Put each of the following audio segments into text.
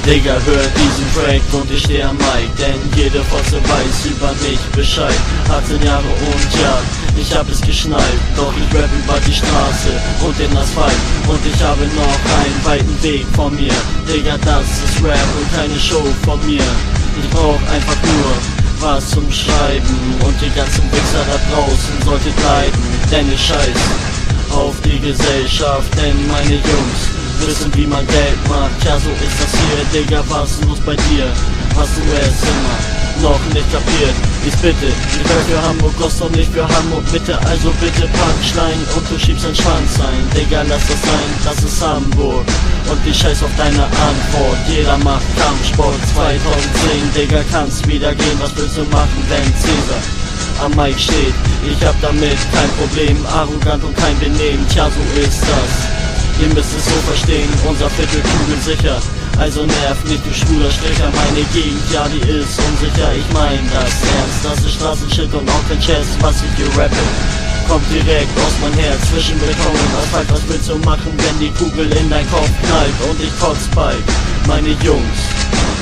Digga, hör diesen Track und ich steh am Mic, denn jede Fotze weiß über mich Bescheid. 18 Jahre und ja, ich hab es geschnallt, doch ich rap über die Straße und den Asphalt. Und ich habe noch einen weiten Weg vor mir. Digga, das ist Rap und keine Show von mir. Ich brauch einfach nur was zum Schreiben und die ganzen Wichser da draußen solltet leiden, denn ich scheiß auf die Gesellschaft, denn meine Jungs wissen, wie man Geld macht. Ja, so ist das hier, Digga, was ist los bei dir? Hast du es immer noch nicht kapiert? Ich bitte, ich will für Hamburg Ost und nicht für Hamburg Mitte, also bitte Punchline und du schiebst dein Schwanz ein. Digga, lass das sein, das ist Hamburg und ich scheiß auf deine Antwort. Jeder macht Kampfsport 2010, Digga, kannst wieder gehen, was willst du machen, wenn Cäsar am Mic steht? Ich hab damit kein Problem, arrogant und kein Benehmen, tja, so ist das. Ihr müsst es so verstehen, unser Viertel kugelsicher, also nervt nicht, du schwuler Stricher. Meine Gegend, ja, die ist unsicher, ich mein das ernst. Das ist Straßenshit und auch kein Chess, was ich hier rappe kommt direkt aus mein Herz, zwischen Beton und Asphalt. Was willst du machen, wenn die Kugel in dein Kopf knallt und ich kotz bald? Meine Jungs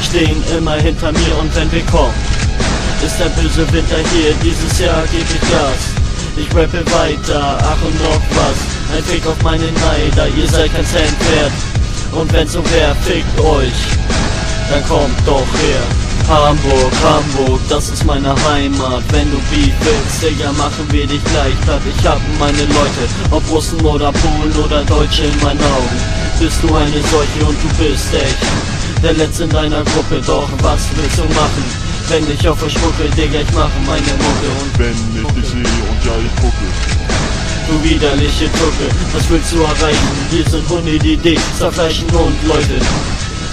stehen immer hinter mir und wenn wir kommen, ist der böse Winter hier, dieses Jahr geb ich Gas. Ich rappe weiter, ach und noch was, ein Fick auf meine Neider, ihr seid kein Cent wert. Und wenn's so wär, fickt euch, dann kommt doch her. Hamburg, Hamburg, das ist meine Heimat. Wenn du Beef willst, Digga, machen wir dich gleich platt. Ich hab meine Leute, ob Russen oder Polen oder Deutsche in meinen Augen. Bist du eine Seuche und du bist echt der Letzte in deiner Gruppe. Doch was willst du machen, wenn ich auf der Spucke? Digga, ich mache meine Mucke und wenn ich dich sehe und ja, ich gucke. Du widerliche Tucke, was willst du erreichen? Hier sind Hunde, die dich zerfleischen und Leute,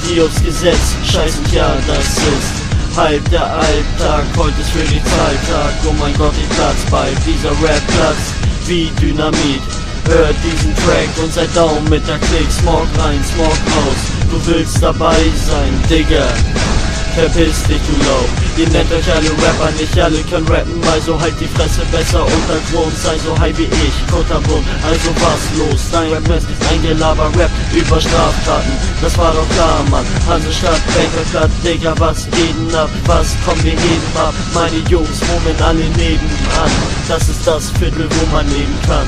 die aufs Gesetz scheißen, ja, das ist halb der Alltag. Heute ist für dich Zahltag, oh mein Gott, ich platz bald. Dieser Rap platzt wie Dynamit. Hört diesen Track und seid down mit der Klick. Smog rein, Smog raus, du willst dabei sein, Digga, verpiss dich, du Lau. Ihr nennt euch alle Rapper, nicht alle können rappen, also halt die Fresse, besser Untergrund, sei so high wie ich, Kunterbunt, also was los? Dein Rap ist ein Gelaber-Rap über Straftaten, das war doch klar, Mann. Hansestadt, Bankerstadt, Digga, was geht denn ab? Was kommen wir heben ab? Meine Jungs wohnen alle nebenan, das ist das Viertel, wo man leben kann.